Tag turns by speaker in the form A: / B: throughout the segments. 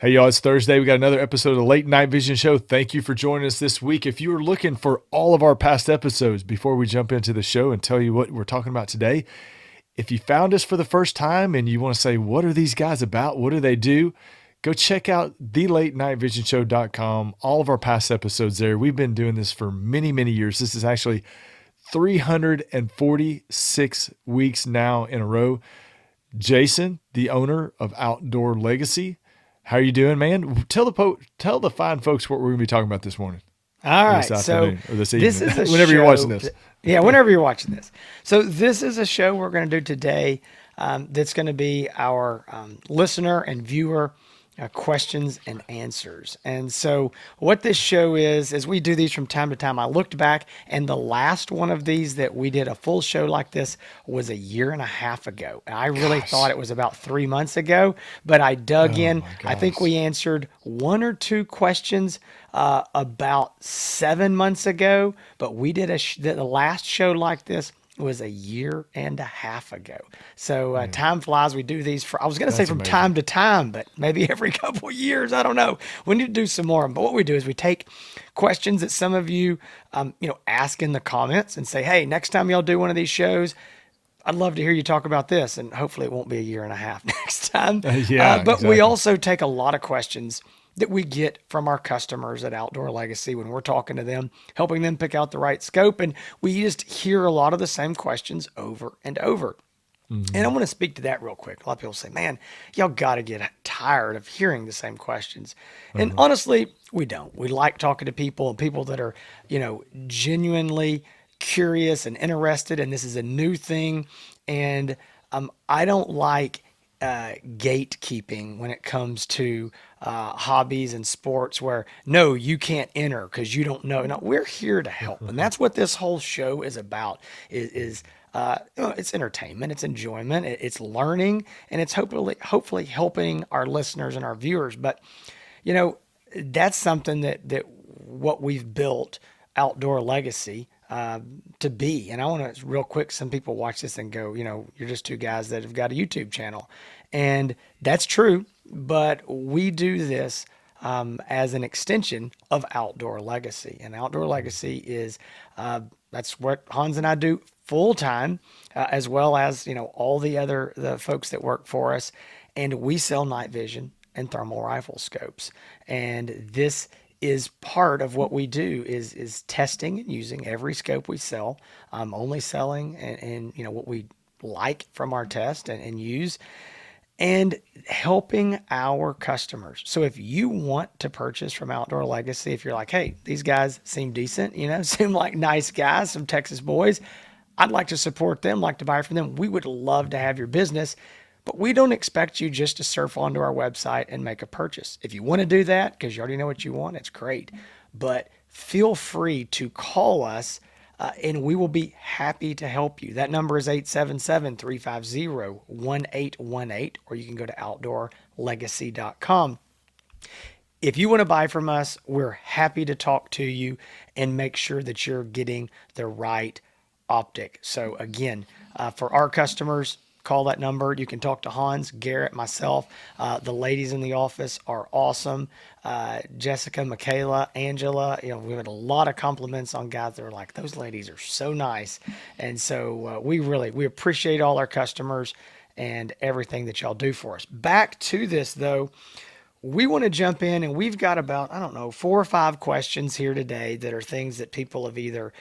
A: Hey y'all, it's Thursday. We got another episode of the Late Night Vision Show. Thank you for joining us this week. If you are looking for all of our past episodes before we jump into the show and tell you what we're talking about today, if you found us for the first time and you want to say, what are these guys about? What do they do? Go check out thelatenightvision.show.com. All of our past episodes there. We've been doing this for many, many years. This is actually 346 weeks now in a row. Jason, the owner of Outdoor Legacy, how are you doing, man? Tell the fine folks what we're going to be talking about this morning
B: All
A: or this
B: right. So
A: afternoon or this
B: this
A: evening,
B: is a
A: whenever you're watching
B: show.
A: this.
B: Yeah, whenever you're watching this. So this is a show we're going to do today that's going to be our listener and viewer questions and answers. And so what this show is we do these from time to time. I looked back, and the last one of these that we did a full show like this was a year and a half ago. And I really thought
A: Gosh.
B: it was about 3 months ago, but I dug
A: Oh
B: in.
A: my
B: I think
A: gosh.
B: we answered one or two questions about 7 months ago, but we did the last show like this was a year and a half ago. So
A: Man,
B: time flies. We do these for, I was going to say
A: that's
B: from
A: amazing.
B: time to time, but maybe every couple of years. I don't know. We need to do some more. But what we do is we take questions that some of you, ask in the comments and say, hey, next time y'all do one of these shows, I'd love to hear you talk about this, and hopefully it won't be a year and a half next time.
A: Yeah,
B: But we
A: exactly.
B: also take a lot of questions that we get from our customers at Outdoor Legacy when we're talking to them, helping them pick out the right scope. And we just hear a lot of the same questions over and over. And I
A: Hmm.
B: want to speak to that real quick. A lot of people say, man, y'all got to get tired of hearing the same questions. And
A: Uh-huh.
B: honestly, we don't. We like talking to people and people that are, genuinely curious and interested. And this is a new thing. And I don't like gatekeeping when it comes to hobbies and sports where no, you can't enter because you don't know. No, we're here to help, and that's what this whole show is about. Is it's entertainment, it's enjoyment, it's learning, and it's hopefully helping our listeners and our viewers. But you know, that's something that what we've built Outdoor Legacy to be. And I want to real quick, some people watch this and go, you're just two guys that have got a YouTube channel. And that's true, but we do this as an extension of Outdoor Legacy. And Outdoor Legacy is that's what Hans and I do full time, as well as all the folks that work for us, and we sell night vision and thermal rifle scopes. And this is part of what we do is testing and using every scope we sell. Only selling and what we like from our test and use, and helping our customers. So if you want to purchase from Outdoor Legacy, if you're like, hey, these guys seem decent, seem like nice guys, some Texas boys, I'd like to support them, like to buy from them. We would love to have your business, but we don't expect you just to surf onto our website and make a purchase. If you want to do that because you already know what you want, it's great. But feel free to call us and we will be happy to help you. That number is 877-350-1818, or you can go to outdoorlegacy.com. If you want to buy from us, we're happy to talk to you and make sure that you're getting the right optic. So, again, for our customers, call that number. You can talk to Hans, Garrett, myself. The ladies in the office are awesome. Jessica, Michaela, Angela. We had a lot of compliments on guys that are like, those ladies are so nice. And so we appreciate all our customers and everything that y'all do for us. Back to this though, we want to jump in, and we've got about, I don't know, 4 or 5 questions here today that are things that people have either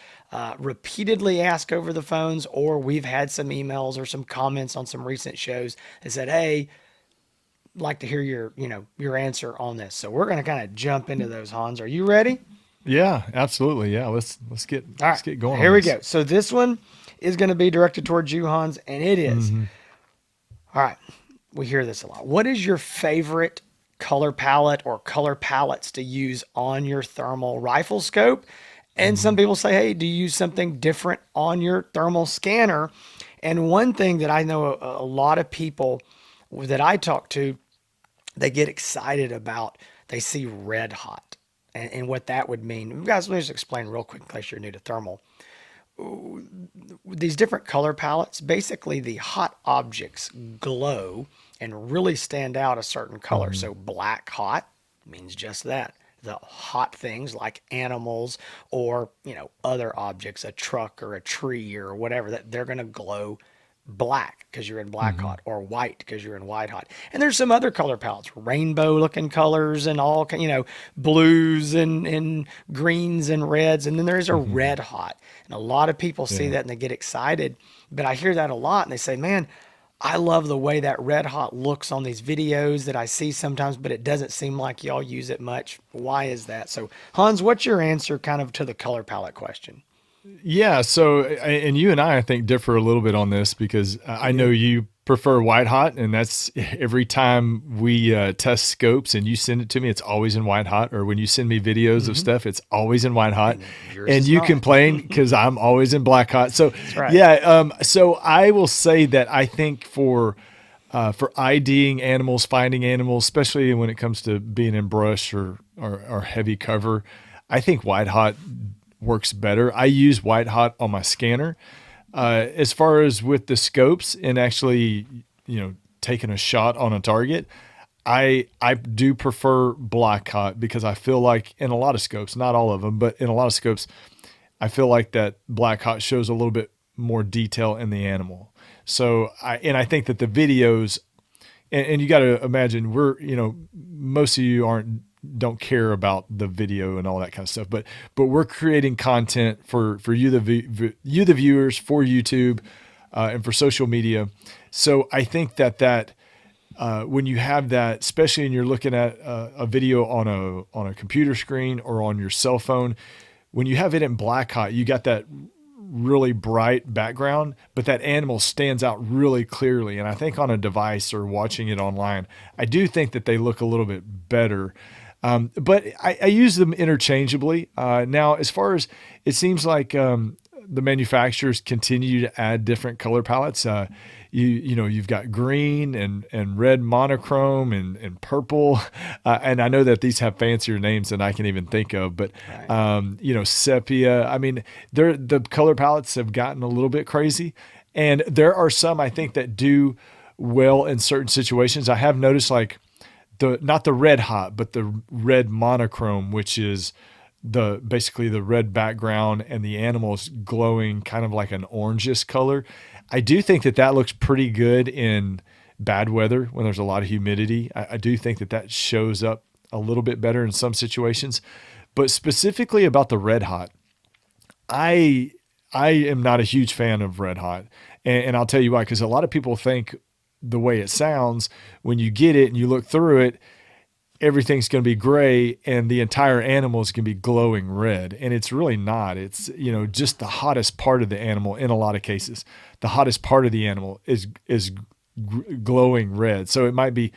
B: repeatedly asked over the phones, or we've had some emails or some comments on some recent shows that said, hey, like to hear your answer on this. So we're going to kind of jump into those, Hans. Are you ready?
A: Yeah, absolutely. Yeah, let's get
B: All right,
A: let's get going on
B: here we
A: this.
B: go. So this one is going to be directed towards you, Hans, and it is.
A: Hmm.
B: All right, we hear this a lot. What is your favorite color palette or color palettes to use on your thermal rifle scope? And some
A: Hmm.
B: people say, hey, do you use something different on your thermal scanner? And one thing that I know a lot of people that I talk to, they get excited about, they see red hot and what that would mean. Guys, let me just explain real quick in case you're new to thermal. These different color palettes, basically the hot objects glow and really stand out a certain color.
A: Mhm.
B: So black hot means just that. The hot things like animals or, other objects, a truck or a tree or whatever, that they're going to glow black because you're in black
A: Mhm.
B: hot, or white because you're in white hot. And there's some other color palettes, rainbow looking colors and all, blues and greens and reds. And then there's a
A: Mhm.
B: red hot. And a lot of people see
A: Yeah.
B: that and they get excited. But I hear that a lot and they say, man, I love the way that red hot looks on these videos that I see sometimes, but it doesn't seem like y'all use it much. Why is that? So, Hans, what's your answer kind of to the color palette question?
A: Yeah, so and you and I think differ a little bit on this because
B: We
A: I know
B: do.
A: you prefer white hot, and that's every time we test scopes and you send it to me, it's always in white hot. Or when you send me videos of
B: Hmm.
A: stuff, it's always in white hot.
B: And yours
A: And
B: is
A: you
B: not.
A: complain because I'm always in black hot. So
B: That's right.
A: yeah, so I will say that I think for IDing animals, finding animals, especially when it comes to being in brush or heavy cover, I think white hot works better. I use white hot on my scanner. As far as with the scopes and actually, taking a shot on a target, I do prefer black hot because I feel like in a lot of scopes, not all of them, but in a lot of scopes, I feel like that black hot shows a little bit more detail in the animal. So I think that the videos, and you got to imagine most of you don't care about the video and all that kind of stuff, but we're creating content for you the viewers, for YouTube, and for social media. So I think that when you have that, especially when you're looking at a video on a computer screen or on your cell phone, when you have it in black hot, you got that really bright background, but that animal stands out really clearly. And I think on a device or watching it online, I do think that they look a little bit better. But I use them interchangeably. Now, as far as it seems like the manufacturers continue to add different color palettes. You've got green and red monochrome and purple, and I know that these have fancier names than I can even think of. But
B: Right.
A: sepia. I mean, the color palettes have gotten a little bit crazy, and there are some I think that do well in certain situations. I have noticed like the not the red hot, but the red monochrome, which is the basically the red background and the animals glowing kind of like an orangish color. I do think that looks pretty good in bad weather when there's a lot of humidity. I do think that shows up a little bit better in some situations, but specifically about the red hot, I I am not a huge fan of red hot, and I'll tell you why. Because a lot of people think the way it sounds when you get it and you look through it, everything's going to be gray and the entire animal is going to be glowing red, and it's really not. It's just the hottest part of the animal in a lot of cases. The hottest part of the animal is glowing red. So it might be,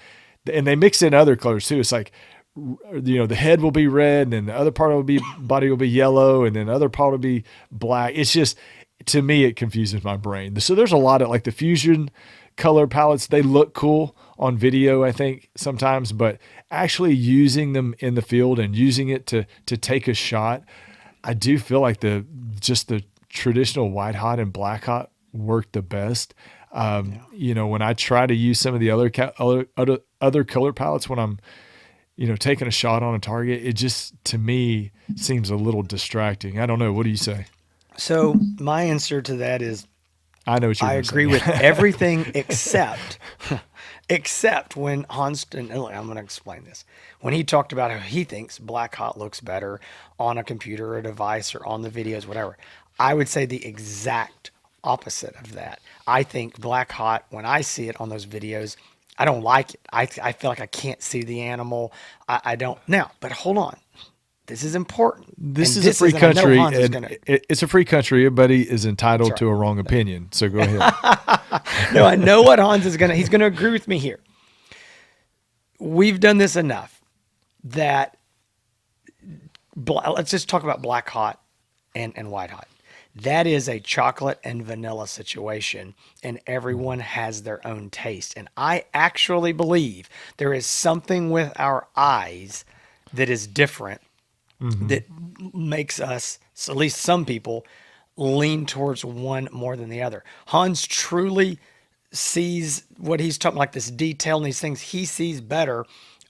A: and they mix in other colors too. It's like the head will be red, and then the other part will be body will be yellow, and then the other part will be black. It's just, to me, it confuses my brain. So there's a lot of like the fusion color palettes. They look cool on video, I think sometimes, but actually using them in the field and using it to take a shot, I do feel like the traditional white hot and black hot work the best.
B: Yeah.
A: When I try to use some of the other color palettes when I'm taking a shot on a target, it just to me seems a little distracting. I don't know. What do you say?
B: So my answer to that is
A: I know what you're
B: I
A: going to
B: agree with
A: say.
B: everything except when Hanston, and I'm going to explain this. When he talked about how he thinks black hot looks better on a computer or a device or on the videos, whatever, I would say the exact opposite of that. I think black hot, when I see it on those videos, I don't like it. I feel like I can't see the animal. I don't. Now, but hold on. This is important.
A: This
B: And
A: is a
B: this
A: free
B: is, and I know
A: country,
B: Hans is
A: and
B: going to,
A: it's a free country. Everybody is
B: that's
A: entitled
B: right.
A: to a wrong opinion. So go ahead.
B: No, I know what Hans is going to, he's going to agree with me here. We've done this enough that let's just talk about black hot and white hot. That is a chocolate and vanilla situation, and everyone has their own taste. And I actually believe there is something with our eyes that is different
A: Hmm.
B: that makes us, so at least some people, lean towards one more than the other. Hans truly sees what he's talking, like this detail and these things he sees better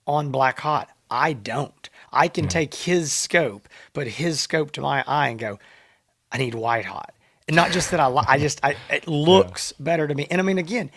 B: on black hot. I don't. I can
A: Yeah.
B: take his scope, put his scope to my eye and go, I need white hot. And not just that it
A: Yeah.
B: looks better to me. And I mean, again,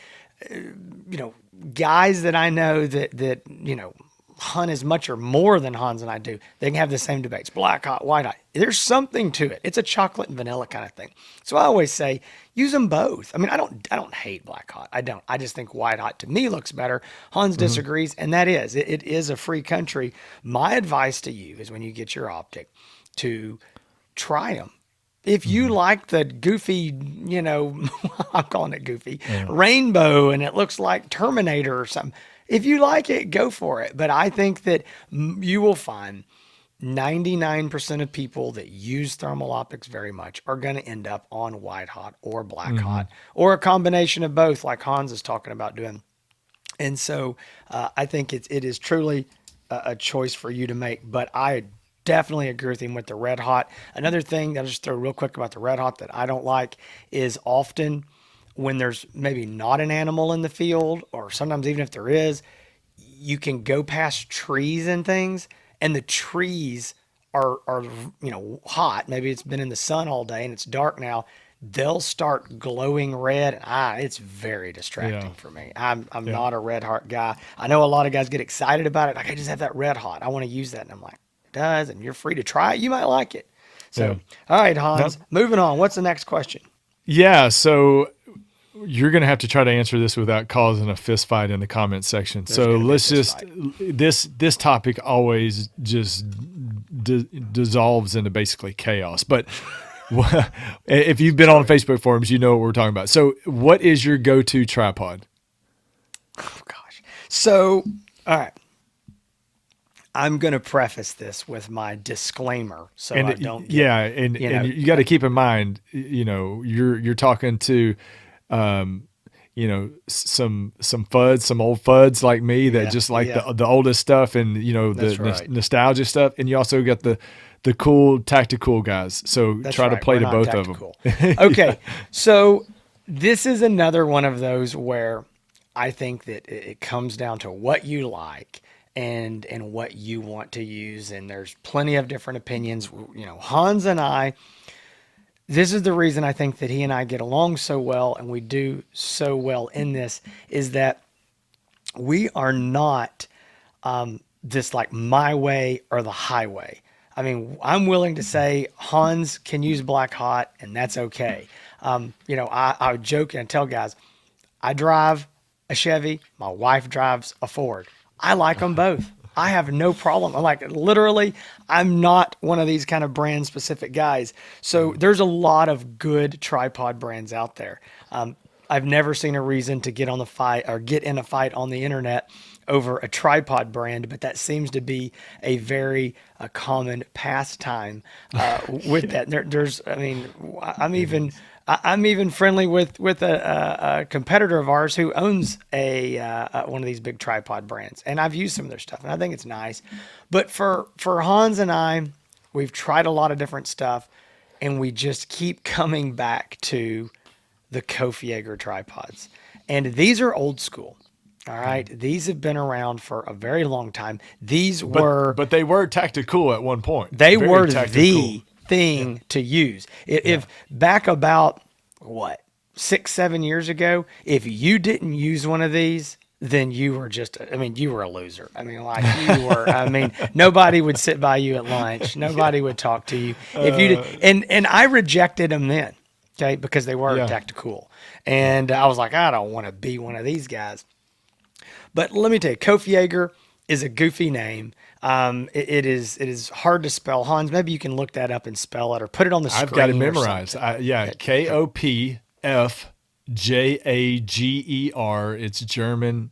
B: you know, guys that I know that, you know, hunt as much or more than Hans and I do, they can have the same debates, black hot, white hot. There's something to it. It's a chocolate and vanilla kind of thing. So I always say, use them both. I mean, I don't hate black hot. I don't. I just think white hot to me looks better. Hans disagrees, and that is, it is a free country. My advice to you is when you get your optic to try them. If you like the goofy, you know, I'm calling it goofy,
A: Yeah.
B: rainbow and it looks like Terminator or something, if you like it, go for it. But I think that you will find 99% of people that use thermal optics very much are going to end up on white hot or black hot or a combination of both, like Hans is talking about doing. And so I think it is truly a choice for you to make. But I definitely agree with him with the red hot. Another thing that I'll just throw real quick about the red hot that I don't like is often when there's maybe not an animal in the field, or sometimes even if there is, you can go past trees and things, and the trees are you know hot. Maybe it's been in the sun all day and it's dark now. They'll start glowing red, and it's very
A: Yeah.
B: distracting for me. I'm
A: Yeah.
B: not a red hot guy. I know a lot of guys get excited about it. Like, I just have that red hot. I want to use that, and I'm like, it does, and you're free to try it. You might like it.
A: Yeah.
B: So, all right,
A: Now,
B: Hans, moving on. What's the next question?
A: yeah. So you're going to have to try to answer this without causing a fist fight in the comment section.
B: There's
A: So
B: going to be a
A: let's
B: fist
A: just,
B: fight.
A: this topic always just dissolves into basically chaos. But if you've been on Facebook forums, you know what we're talking about. So what is your go-to tripod?
B: Oh, gosh. So, all right. I'm going to preface this with my disclaimer so I don't get,
A: yeah, and
B: you
A: and
B: know,
A: you got to keep in mind, you know, you're talking to, um, you know, some old fuds like me that
B: yeah,
A: just like
B: yeah,
A: the oldest stuff, and you know
B: that's right.
A: nostalgia stuff, and you also got the cool tactical guys. So
B: That's
A: try to
B: right.
A: play
B: We're
A: to
B: not
A: both of them.
B: tactical. Okay. So this is another one of those where I think that it comes down to what you like and what you want to use. And there's plenty of different opinions. You know, Hans and I, this is the reason I think that he and I get along so well and we do so well in this, is that we are not this like my way or the highway. I mean, I'm willing to say Hans can use black hot, and that's okay. You know, I would joke and tell guys, I drive a Chevy, my wife drives a Ford. I like them both. I have no problem. I'm like, literally, I'm not one of these kind of brand specific guys. So there's a lot of good tripod brands out there. I've never seen a reason to get on the fight or get in a fight on the internet over a tripod brand, but that seems to be a very common pastime with that. There's, I mean, I'm
A: It
B: even
A: is.
B: I'm even friendly with a competitor of ours who owns one of these big tripod brands, and I've used some of their stuff, and I think it's nice. But for Hans and I, we've tried a lot of different stuff, and we just keep coming back to the Kofi tripods, and these are old school. All right, these have been around for a very long time. These were
A: But they were tactical at one point.
B: they
A: Very
B: were
A: tactical.
B: the
A: Yeah.
B: thing to use.
A: Yeah.
B: If back about what 6, 7 years ago, if you didn't use one of these, then you were just, I mean, you were a loser. I mean, like you were, I mean, nobody would sit by you at lunch. Nobody would talk to you if you did. And I rejected them then, okay, because they were
A: Yeah.
B: tactical. And I was like, I don't want to be one of these guys. But let me tell you, Kofi is a goofy name. It is hard to spell. Hans, maybe you can look that up and spell it, or put it on the
A: I've got it
B: screen or
A: memorized.
B: something.
A: Yeah, Kopfjager. It's German,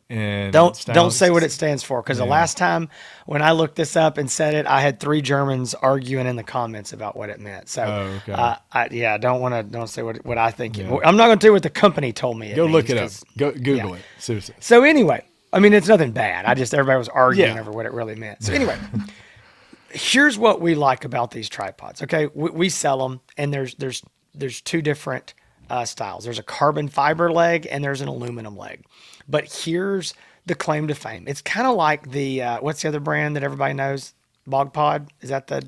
A: and it
B: Don't say what
A: sounds.
B: it stands for, because the
A: Yeah.
B: last time when I looked this up and said it, I had 3 Germans arguing in the comments about what it meant. So,
A: Oh, okay.
B: yeah, don't say what I think.
A: Yeah.
B: I'm not going to tell you what the company told me it
A: Go look
B: means,
A: it up.
B: 'cause-
A: Go
B: yeah.
A: Google it. Seriously.
B: So anyway, I mean, it's nothing bad. Everybody was arguing
A: Yeah.
B: over what it really meant. So anyway, here's what we like about these tripods. Okay, we sell them, and there's two different styles. There's a carbon fiber leg and there's an aluminum leg. But here's the claim to fame. It's kind of like the what's the other brand that everybody knows? Bog Pod. Is that the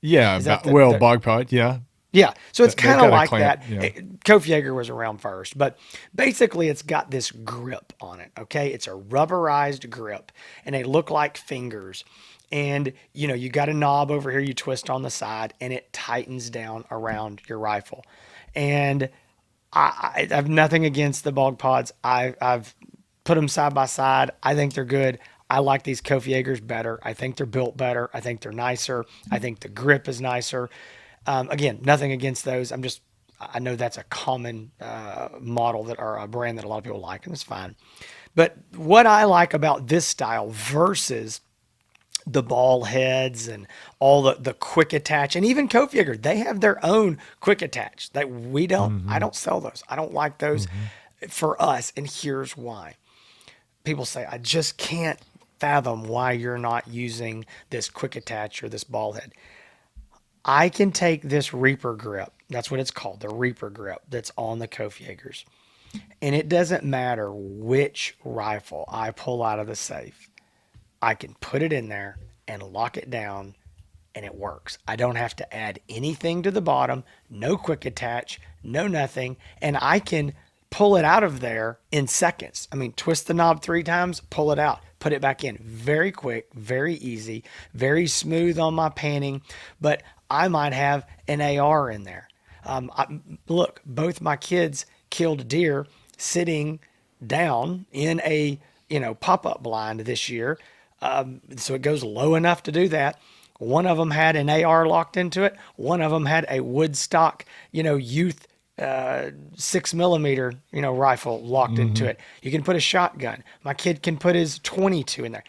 A: Yeah,
B: is that
A: well,
B: the
A: bog pod, yeah.
B: yeah, so it's
A: They've
B: kind of
A: got a
B: like
A: clamp,
B: that.
A: yeah.
B: Kof Jaeger was around first, but basically it's got this grip on it. Okay, it's a rubberized grip, and they look like fingers. And you got a knob over here you twist on the side, and it tightens down around your rifle. And I have nothing against the bog pods. I've put them side by side. I think they're good. I like these Kof Jaegers better. I think they're built better. I think they're nicer. I think the grip is nicer. Again, nothing against those. I know that's a common model that or a brand that a lot of people like, and it's fine. But what I like about this style versus the ball heads and all the quick attach and even Kof Jaeger, they have their own quick attach that we don't. I
A: Hmm.
B: don't sell those. I don't like those
A: Hmm.
B: for us, and here's why. People say I just can't fathom why you're not using this quick attach or this ball head. I can take this Reaper grip. That's what it's called, the Reaper grip that's on the Kof Jaegers. And it doesn't matter which rifle I pull out of the safe. I can put it in there and lock it down and it works. I don't have to add anything to the bottom, no quick attach, no nothing, and I can pull it out of there in seconds. I mean, twist the knob 3 times, pull it out, put it back in. Very quick, very easy, very smooth on my panning, but I might have an AR in there. Look, both my kids killed deer sitting down in a pop-up blind this year, so it goes low enough to do that. One of them had an AR locked into it. One of them had a Woodstock, youth 6 millimeter, rifle locked into
A: Hmm.
B: it. You can put a shotgun. My kid can put his 22 in there.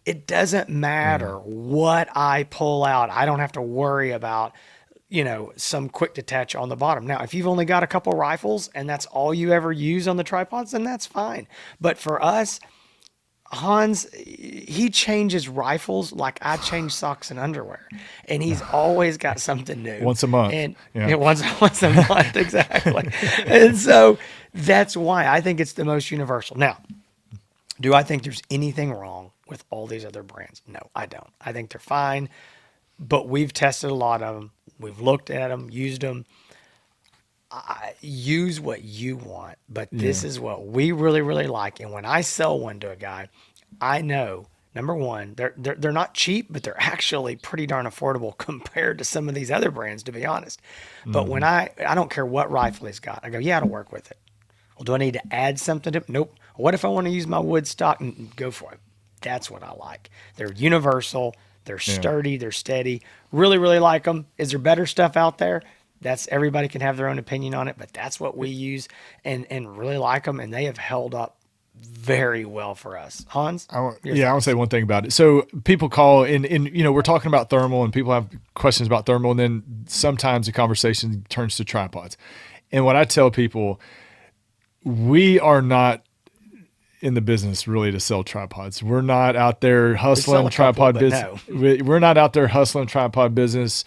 B: It doesn't
A: Yeah.
B: matter what I pull out. I don't have to worry about, some quick detach on the bottom. Now, if you've only got a couple rifles and that's all you ever use on the tripods, then that's fine. But for us, Hans, he changes rifles like I change socks and underwear, and he's always got something new.
A: Once a month.
B: And
A: Yeah.
B: once a month, exactly. And so that's why I think it's the most universal. Now, do I think there's anything wrong with all these other brands? No, I don't. I think they're fine, but we've tested a lot of them. We've looked at them, used them. Use what you want, but this
A: Yeah.
B: is what we really, really like. And when I sell one to a guy, I know number one, they're not cheap, but they're actually pretty darn affordable compared to some of these other brands, to be honest. But when
A: Hmm.
B: I don't care what rifle he's got, I go, yeah, it'll work with it. Well, do I need to add something to it? Nope. What if I want to use my wood stock and go for it? That's what I like. They're universal. They're
A: Yeah.
B: sturdy. They're steady. Really, really like them. Is there better stuff out there? That's everybody can have their own opinion on it, but that's what we use and really like them, and they have held up very well for us. Hans, your
A: Yeah, I want to say
B: thoughts?
A: one thing about it. So people call and we're talking about thermal and people have questions about thermal, and then sometimes the conversation turns to tripods. And what I tell people, we are not in the business really to sell tripods. We're not out there
B: We sell
A: hustling
B: a couple,
A: tripod
B: but
A: business.
B: no.
A: We're not out there hustling tripod business.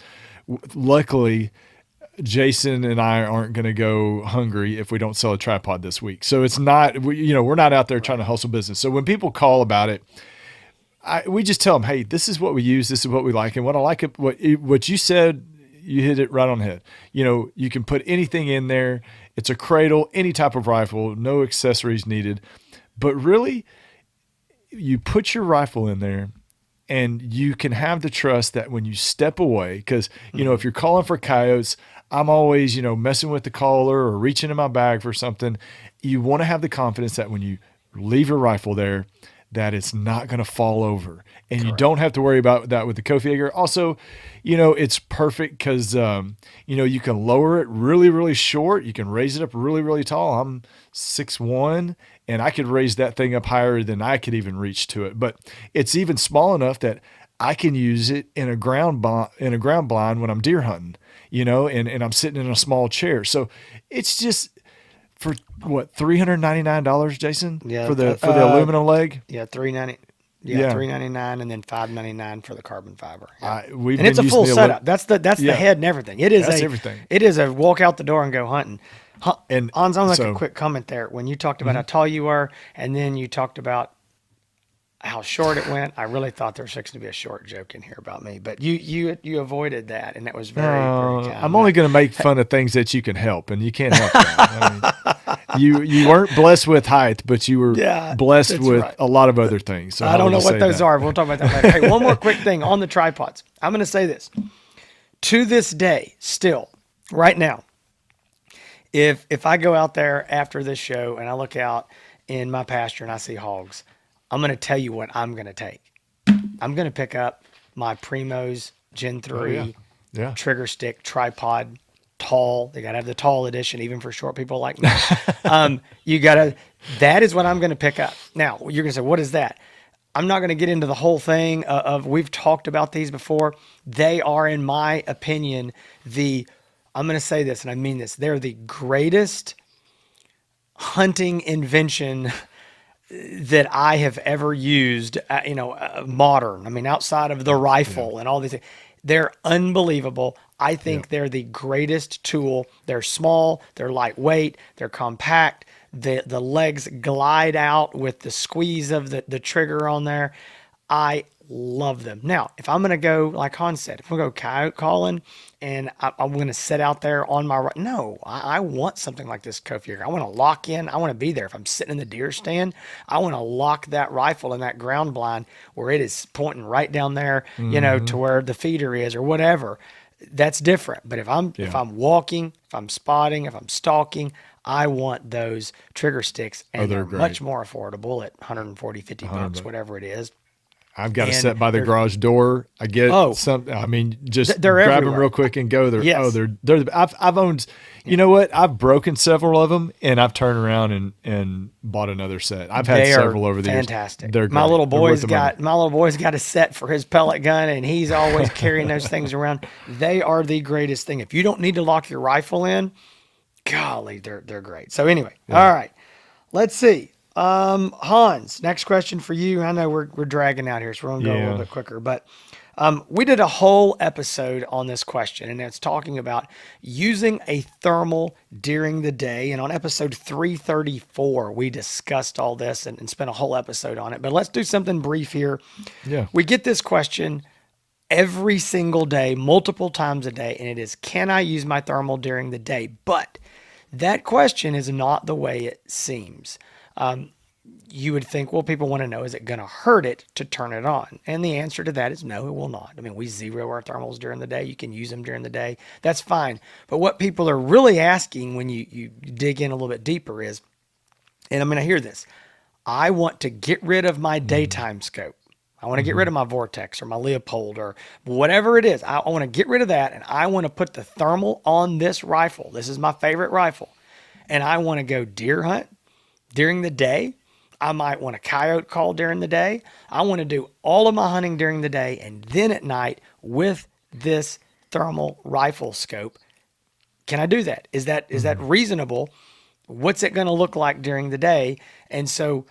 A: Luckily, Jason and I aren't going to go hungry if we don't sell a tripod this week. So it's not, we're not out there trying to
B: Right.
A: hustle business. So when people call about it, we just tell them, hey, this is what we use, this is what we like, and what I like, what you said, you hit it right on the head. You can put anything in there. It's a cradle, any type of rifle, no accessories needed. But really, you put your rifle in there and you can have the trust that when you step away, because
B: Hmm.
A: if you're calling for coyotes, I'm always messing with the collar or reaching in my bag for something. You want to have the confidence that when you leave your rifle there, that it's not going to fall over, and you don't
B: Correct.
A: have to worry about that with the Kofi Jaeger. Also, it's perfect because you can lower it really really short, you can raise it up really really tall. I'm 6'1", and I could raise that thing up higher than I could even reach to it. But it's even small enough that I can use it in in a ground blind when I'm deer hunting, and I'm sitting in a small chair. So it's just for what $399, Jason,
B: Yeah.
A: for the aluminum leg.
B: Yeah. 390. Yeah,
A: Yeah.
B: $3.99 and then $5.99 for the carbon fiber. Yeah.
A: We've
B: And it's
A: been
B: a
A: using
B: full
A: the
B: setup. That's the
A: yeah,
B: head and everything. It is
A: that's everything.
B: a walk out the door and go hunting.
A: And
B: Hans, I'm like a
A: so,
B: quick comment there. When you talked about how
A: mhm.
B: tall you were, and then you talked about how short it went, I really thought there was fixing to be a short joke in here about me, but you avoided that, and that was very, very kind.
A: I'm only
B: No,
A: going to make fun of things that you can help, and you can't help that. I mean, you weren't blessed with height, but you were
B: yeah,
A: blessed
B: that's
A: with
B: right.
A: a lot of other things. So
B: I
A: I will
B: don't know
A: just
B: what
A: say
B: those
A: that.
B: are. We'll talk about that later. Hey, one more quick thing on the tripods. I'm going to say this. To this day, still, right now, if I go out there after this show and I look out in my pasture and I see hogs, I'm going to tell you what I'm going to take. I'm going to pick up my Primo's Gen
A: Oh yeah,
B: 3
A: yeah.
B: trigger stick tripod tall. They got to have the tall edition, even for short people like me. You got to, that is what I'm going to pick up. Now, you're going to say, what is that? I'm not going to get into the whole thing we've talked about these before. They are, in my opinion, I'm going to say this, and I mean this, they're the greatest hunting invention that I have ever used, modern. I mean, outside of the
A: Yeah,
B: rifle and all these things, they're unbelievable. I
A: yeah.
B: think they're the greatest tool. They're small, they're lightweight, they're compact. The legs glide out with the squeeze of the trigger on there. I love them. Now, if I'm going to go, like Hans said, if I'm going to go coyote calling and I'm going to sit out there on my right, no, I want something like this Kofi Yeager. I want to lock in. I want to be there. If I'm sitting in the deer stand, I want to lock that rifle in that ground blind where it is pointing right down there, to
A: Hmm.
B: where the feeder is or whatever. That's different. But if
A: Yeah.
B: I'm walking, if I'm spotting, if I'm stalking, I want those trigger sticks,
A: Oh,
B: and
A: they're
B: they're
A: great.
B: much more affordable at 140, 50 bucks,
A: 100.
B: whatever it is.
A: I've got to
B: And
A: set by the
B: they're
A: garage door. I get
B: oh,
A: some. I mean, just
B: they're
A: grab them real
B: everywhere.
A: quick and go.
B: Yes.
A: I've owned. You
B: Yeah.
A: know what? I've broken several of them, and I've turned around and bought another set. I've had
B: They are
A: several over the years.
B: fantastic.
A: They're great. They're worth the money.
B: My little boy's got a set for his pellet gun, and he's always carrying those things around. They are the greatest thing. If you don't need to lock your rifle in, golly, they're great. So anyway,
A: Yeah.
B: all right, let's see. Hans, next question for you. I know we're dragging out here, so we're gonna go a little
A: Yeah.
B: bit quicker, but we did a whole episode on this question, and it's talking about using a thermal during the day. And on episode 334, we discussed all this and spent a whole episode on it. But let's do something brief here.
A: Yeah.
B: We get this question every single day, multiple times a day, and it is, can I use my thermal during the day? But that question is not the way it seems. You would think, well, people want to know, is it going to hurt it to turn it on? And the answer to that is no, it will not. I mean, we zero our thermals during the day. You can use them during the day. That's fine. But what people are really asking when you dig in a little bit deeper is, and I'm going to hear this, I want to get rid of my daytime scope. I want to get rid
A: Hmm.
B: of my Vortex or my Leopold or whatever it is. I want to get rid of that, and I want to put the thermal on this rifle. This is my favorite rifle. And I want to go deer hunt during the day. I might want a coyote call during the day. I want to do all of my hunting during the day, and then at night with this thermal rifle scope. Can I do that? Is that
A: Hmm.
B: reasonable? What's it going to look like during the day? And so,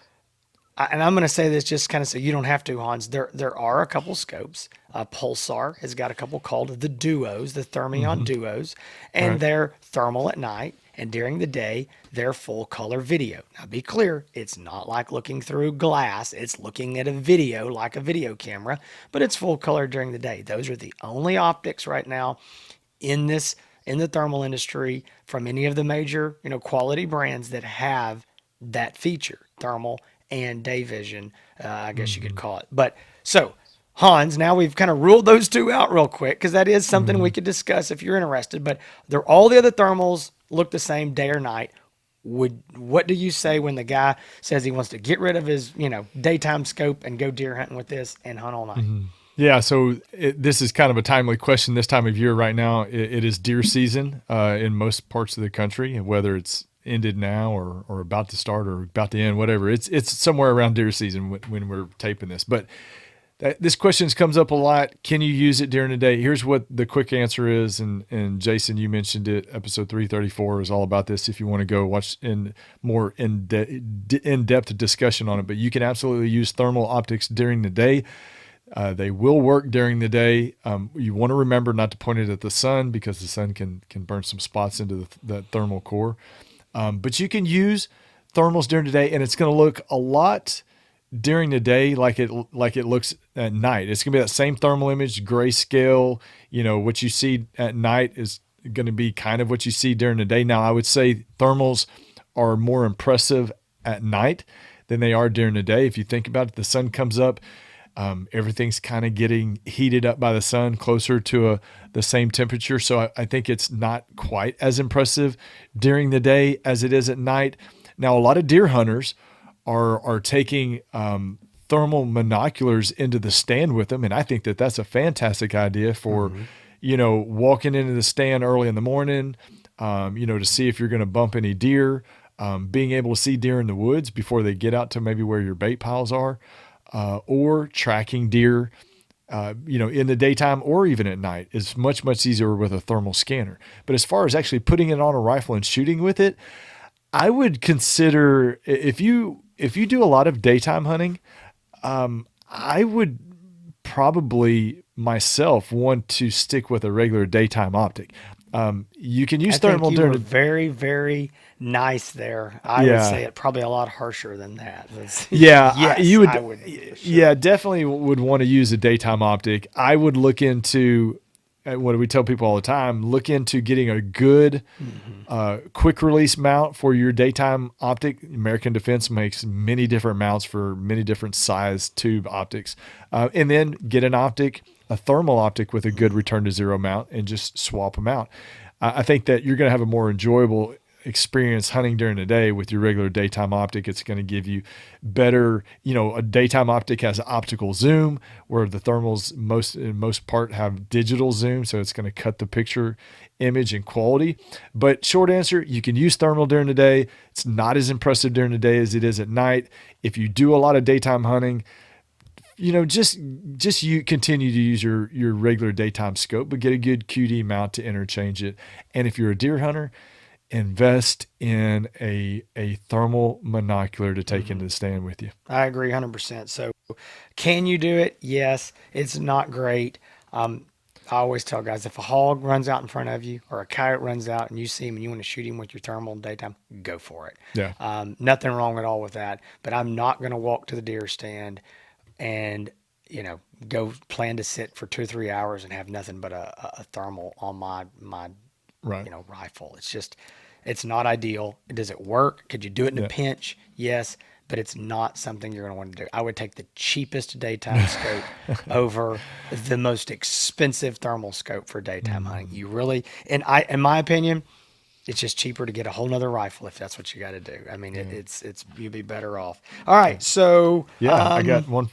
B: and I'm going to say this just kind of so you don't have to, Hans. There are a couple scopes. Pulsar has got a couple called the Duos, the Thermion
A: Hmm.
B: Duos, and
A: Right.
B: they're thermal at night, and during the day they're full color video. Now, be clear, it's not like looking through glass. It's looking at a video like a video camera, but it's full color during the day. Those are the only optics right now in this in the thermal industry from any of the major quality brands that have that feature, thermal and day vision, I guess you could
A: Hmm.
B: call it. But so, Hans, now we've kind of ruled those two out real quick because that is something we
A: Hmm.
B: could discuss if you're interested. But they're all the other thermals look the same day or night. What do you say when the guy says he wants to get rid of his daytime scope and go deer hunting with this and hunt all night?
A: Hmm. Yeah, so this is kind of a timely question this time of year right now. It is deer season in most parts of the country, and whether it's ended now or about to start or about to end, whatever. It's somewhere around deer season when we're taping this. But This question comes up a lot. Can you use it during the day? Here's what the quick answer is. And Jason, you mentioned it. Episode 334 is all about this. If you want to go watch in more in-depth discussion on it, but you can absolutely use thermal optics during the day. They will work during the day. You want to remember not to point it at the sun because the sun can burn some spots into the thermal core. But you can use thermals during the day, and it's going to look a lot during the day like it looks at night. It's gonna be that same thermal image, grayscale. What you see at night is going to be kind of what you see during the day. Now, I would say thermals are more impressive at night than they are during the day. If you think about it, the sun comes up, everything's kind of getting heated up by the sun, closer to the same temperature. So I think it's not quite as impressive during the day as it is at night. Now, a lot of deer hunters are taking thermal monoculars into the stand with them, and I think that that's a fantastic idea for walking into the stand early in the morning, to see if you're going to bump any deer, being able to see deer in the woods before they get out to maybe where your bait piles are, or tracking deer in the daytime or even at night is much, much easier with a thermal scanner. But as far as actually putting it on a rifle and shooting with it, I would consider, if you do a lot of daytime hunting, I would probably myself want to stick with a regular daytime optic. You can use
B: I think
A: thermal
B: you were
A: during the
B: very, very nice there. I would
A: yeah.
B: say it probably a lot harsher than that.
A: Yeah,
B: Yes,
A: you
B: I
A: would.
B: would for
A: Yeah,
B: sure.
A: definitely would want to use a daytime optic. I would look into what do we tell people all the time? Look into getting a good,
B: Hmm.
A: quick release mount for your daytime optic. American Defense makes many different mounts for many different size tube optics, and then get a thermal optic with a good return to zero mount, and just swap them out. I think that you're going to have a more enjoyable experience hunting during the day with your regular daytime optic. It's going to give you better, a daytime optic has optical zoom where the thermals in most part have digital zoom. So it's going to cut the picture image and quality. But short answer, you can use thermal during the day. It's not as impressive during the day as it is at night. If you do a lot of daytime hunting, just you continue to use your regular daytime scope, but get a good QD mount to interchange it. And if you're a deer hunter, invest in a thermal monocular to take into
B: Hmm.
A: the stand with you.
B: I agree 100%. So, can you do it? Yes. It's not great. Um, I always tell guys if a hog runs out in front of you or a coyote runs out and you see him and you want to shoot him with your thermal in daytime, go for it.
A: Yeah.
B: Nothing wrong at all with that. But I'm not going to walk to the deer stand and go plan to sit for 2 or 3 hours and have nothing but a thermal on my
A: Right.
B: rifle. It's not ideal. Does it work? Could you do it in a
A: Yeah.
B: pinch? Yes, but it's not something you're going to want to do. I would take the cheapest daytime scope over the most expensive thermal scope for daytime hunting.
A: Mm.
B: You really, in my opinion, it's just cheaper to get a whole nother rifle if that's what you got to do. I mean,
A: Yeah.
B: it's you'd be better off. All right, so
A: Yeah. I got one.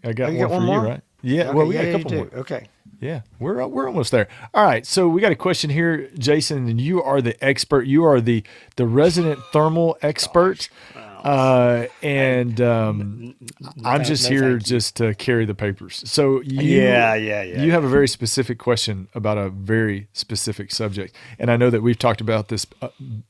A: I
B: oh,
A: got
B: you
A: one
B: got
A: for
B: one
A: you,
B: more?
A: right? Yeah.
B: Okay,
A: Well, we
B: yeah,
A: got a
B: yeah, you
A: couple more.
B: do. Okay.
A: Yeah, we're almost there. All right, so we got a question here, Jason, and you are the expert. You are the resident thermal expert,
B: Gosh, well, I
A: and I'm
B: no,
A: just
B: no,
A: here
B: thank you.
A: just to carry the papers. So
B: Yeah, yeah, yeah,
A: you have a
B: yeah.
A: very specific question about a very specific subject, and I know that we've talked about this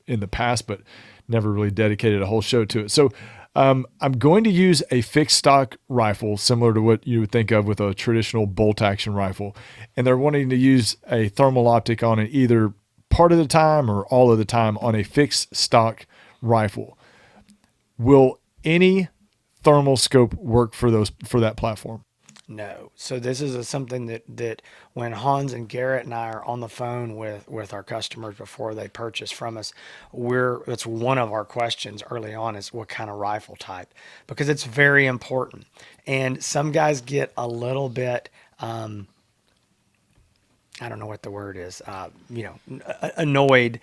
A: in the past, but never really dedicated a whole show to it. So I'm going to use a fixed stock rifle, similar to what you would think of with a traditional bolt action rifle. And they're wanting to use a thermal optic on it either part of the time or all of the time on a fixed stock rifle. Will any thermal scope work for that platform?
B: No. So this is something that when Hans and Garrett and I are on the phone with our customers before they purchase from us, it's one of our questions early on is what kind of rifle type because it's very important. And some guys get a little bit I don't know what the word is, annoyed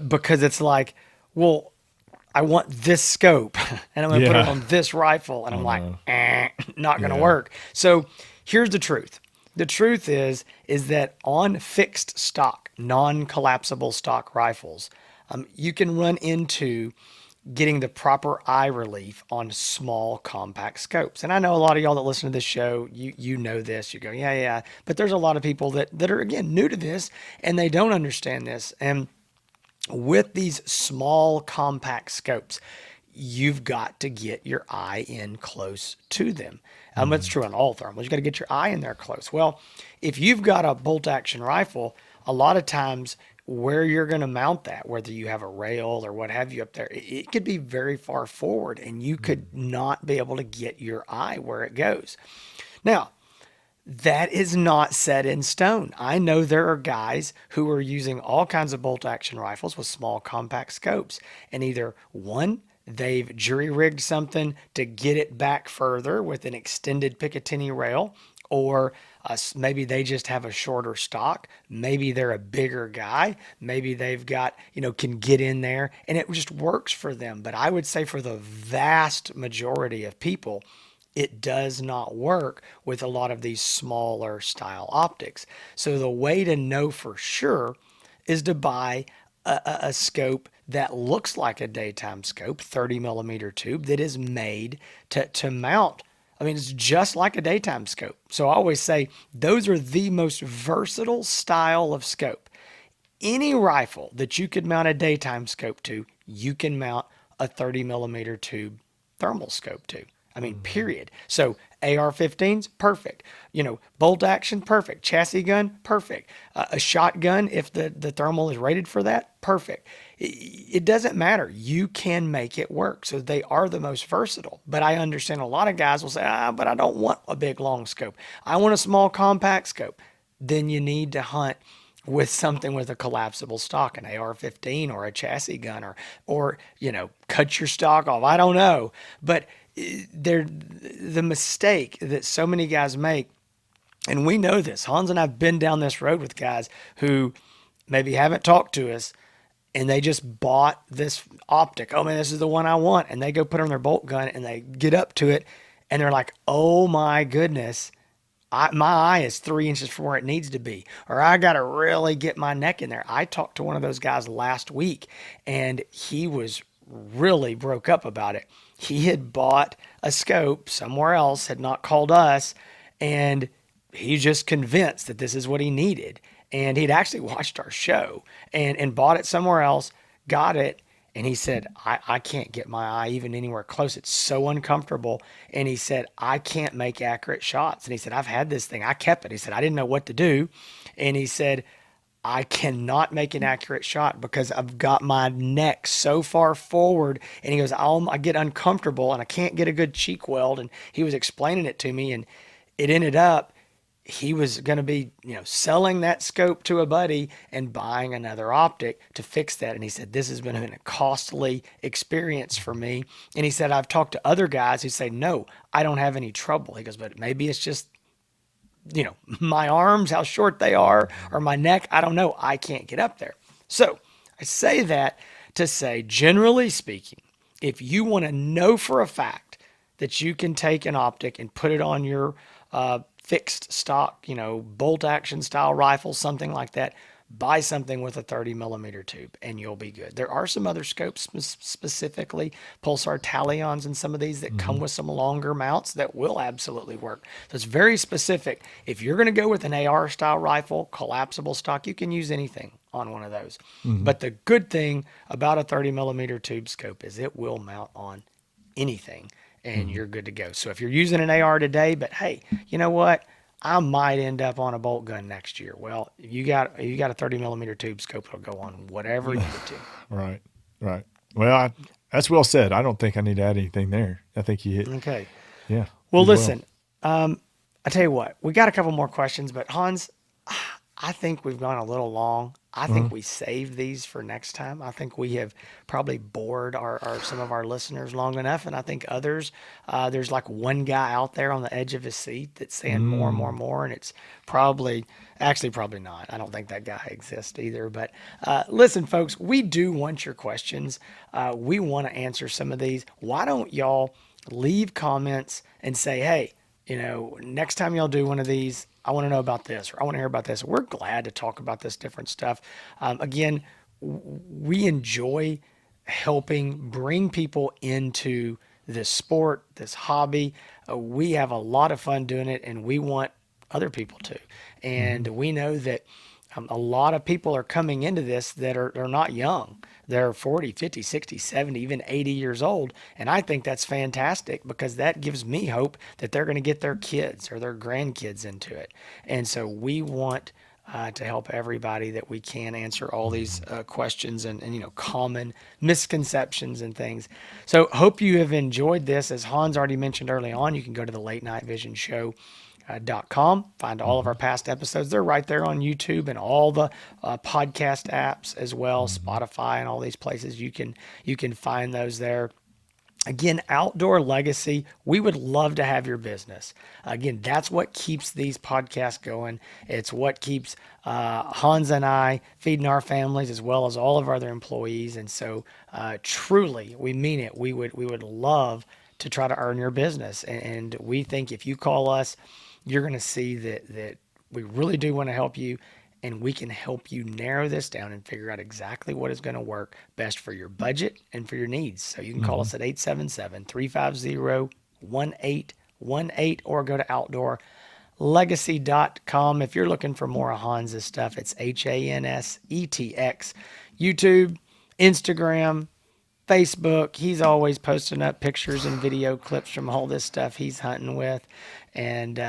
B: because it's like, well, I want this scope and I'm going to put it
A: Yeah.
B: on this rifle. And I'm
A: Oh
B: like,
A: no.
B: not going to
A: Yeah.
B: work. So here's the truth. The truth is that on fixed stock, non-collapsible stock rifles, you can run into getting the proper eye relief on small compact scopes. And I know a lot of y'all that listen to this show, you know this. You go, yeah, yeah. But there's a lot of people that are again new to this and they don't understand this. And with these small compact scopes, you've got to get your eye in close to them. That's
A: Mhm.
B: true on all thermals. You got to get your eye in there close. Well, if you've got a bolt action rifle, a lot of times where you're going to mount that, whether you have a rail or what have you up there, it could be very far forward and you could not be able to get your eye where it goes. Now, that is not set in stone. I know there are guys who are using all kinds of bolt action rifles with small compact scopes. And either one, they've jury rigged something to get it back further with an extended Picatinny rail, or maybe they just have a shorter stock. Maybe they're a bigger guy. Maybe they've got, can get in there and it just works for them. But I would say for the vast majority of people, it does not work with a lot of these smaller style optics. So the way to know for sure is to buy a scope that looks like a daytime scope, 30 millimeter tube that is made to mount. I mean, it's just like a daytime scope. So I always say those are the most versatile style of scope. Any rifle that you could mount a daytime scope to, you can mount a 30 millimeter tube thermal scope to. I mean,
A: Mhm.
B: period. So AR-15s, perfect. Bolt action, perfect. Chassis gun, perfect. A shotgun, if the thermal is rated for that, perfect. It doesn't matter. You can make it work. So they are the most versatile. But I understand a lot of guys will say, but I don't want a big long scope. I want a small compact scope. Then you need to hunt with something with a collapsible stock, an AR-15 or a chassis gun, or cut your stock off. I don't know, but they're the mistake that so many guys make, and we know this. Hans and I've been down this road with guys who maybe haven't talked to us, and they just bought this optic. Oh man, this is the one I want, and they go put on their bolt gun, and they get up to it, and they're like, "Oh my goodness, my eye is 3 inches from where it needs to be, or I got to really get my neck in there." I talked to one of those guys last week, and he was really broke up about it. He had bought a scope somewhere else, had not called us, and he's just convinced that this is what he needed. And he'd actually watched our show and bought it somewhere else, got it, and he said, I can't get my eye even anywhere close. It's so uncomfortable. And he said, I can't make accurate shots. And he said, I've had this thing. I kept it. He said, I didn't know what to do. And he said, I cannot make an accurate shot because I've got my neck so far forward. And he goes, I get uncomfortable and I can't get a good cheek weld. And he was explaining it to me. And it ended up he was going to be, selling that scope to a buddy and buying another optic to fix that. And he said, this has been a costly experience for me. And he said, I've talked to other guys who say, no, I don't have any trouble. He goes, but maybe it's just, my arms, how short they are, or my neck. I don't know. I can't get up there. So I say that to say, generally speaking, if you want to know for a fact that you can take an optic and put it on your fixed stock, bolt action style rifle, something like that, buy something with a 30 millimeter tube and you'll be good. There are some other scopes, specifically Pulsar Talions and some of these that come
A: Mhm.
B: with some longer mounts that will absolutely work. So it's very specific. If you're going to go with an AR style rifle, collapsible stock, you can use anything on one of those.
A: Mhm.
B: But the good thing about a 30 millimeter tube scope is it will mount on anything and
A: Mhm.
B: you're good to go. So if you're using an AR today, but hey, you know what? I might end up on a bolt gun next year. Well, you got a 30 millimeter tube scope that'll go on whatever you get to.
A: Right. Right. Well, that's well said. I don't think I need to add anything there. I think you hit,
B: Okay.
A: yeah,
B: Well,
A: did well.
B: listen, I tell you what, we got a couple more questions, but Hans, I think we've gone a little long. I
A: Uh-huh.
B: think we saved these for next time. I think we have probably bored some of our listeners long enough, and I think others. There's like one guy out there on the edge of his seat that's saying more and more
A: Mm.
B: and more, and it's probably not. I don't think that guy exists either. But listen, folks, we do want your questions. We want to answer some of these. Why don't y'all leave comments and say, hey, next time y'all do one of these, I want to know about this, or I want to hear about this. We're glad to talk about this different stuff. Again, we enjoy. helping bring people into this sport, this hobby. We have a lot of fun doing it, and we want other people to. And
A: Hmm.
B: we know that a lot of people are coming into this that are not young. They're 40, 50, 60, 70, even 80 years old. And I think that's fantastic because that gives me hope that they're going to get their kids or their grandkids into it. And so we want to help everybody that we can answer all these questions and common misconceptions and things. So hope you have enjoyed this. As Hans already mentioned early on, you can go to the Late Night Vision Show .com. Find all of
A: Hmm.
B: our past episodes. They're right there on YouTube and all the podcast apps as well,
A: Hmm.
B: Spotify and all these places. You can find those there. Again, Outdoor Legacy, we would love to have your business. Again, that's what keeps these podcasts going. It's what keeps Hans and I feeding our families as well as all of our other employees. And so, truly, we mean it. We would love to try to earn your business. And we think if you call us, you're going to see that we really do want to help you, and we can help you narrow this down and figure out exactly what is going to work best for your budget and for your needs. So you can call
A: Hmm.
B: us at 877-350-1818 or go to outdoorlegacy.com. If you're looking for more of Hans's stuff, it's HANSETX. YouTube, Instagram, Facebook. He's always posting up pictures and video clips from all this stuff he's hunting with, and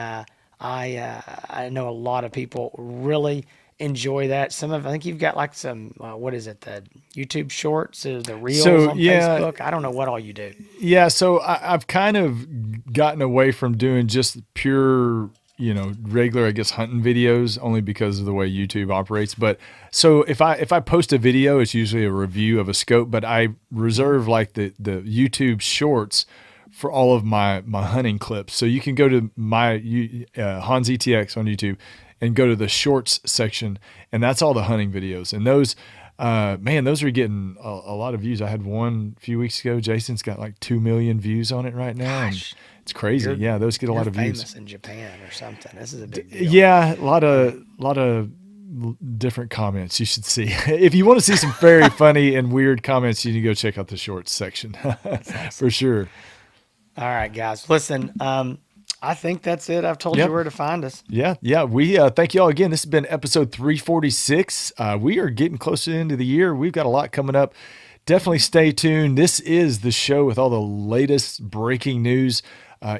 B: I know a lot of people really enjoy that. Some of I think you've got like some what is it, the YouTube Shorts or the Reels
A: So
B: on
A: yeah,
B: Facebook. I don't know what all you do.
A: yeah. So I've kind of gotten away from doing just pure, regular, I guess, hunting videos only because of the way YouTube operates. But so if I post a video, it's usually a review of a scope, but I
B: Hmm.
A: reserve like the YouTube Shorts for all of my hunting clips. So you can go to my Hans ETX on YouTube and go to the Shorts section, and that's all the hunting videos. And those, man, those are getting a lot of views. I had one a few weeks ago. Jason's got like 2 million views on it right now, and
B: Gosh,
A: it's crazy.
B: you're
A: Yeah, those get a
B: you're
A: lot of views.
B: famous in Japan or something. This is a big deal.
A: Yeah, a lot
B: Uh,
A: of different comments you should see. If you want to see some very funny and weird comments, you need to go check out the Shorts section
B: that's
A: for
B: awesome.
A: sure.
B: All right, guys. Listen, I think that's it. I've told you
A: Yep.
B: where to find us.
A: Yeah, yeah. We thank you all again. This has been episode 346. We are getting close to the end of the year. We've got a lot coming up. Definitely stay tuned. This is the show with all the latest breaking news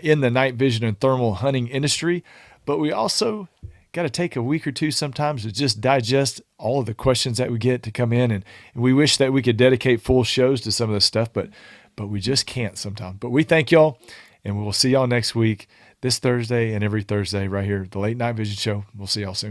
A: in the night vision and thermal hunting industry. But we also got to take a week or two sometimes to just digest all of the questions that we get to come in. And we wish that we could dedicate full shows to some of this stuff, but we just can't sometimes. But we thank y'all, and we will see y'all next week, this Thursday and every Thursday right here, the Late Night Vision Show. We'll see y'all soon.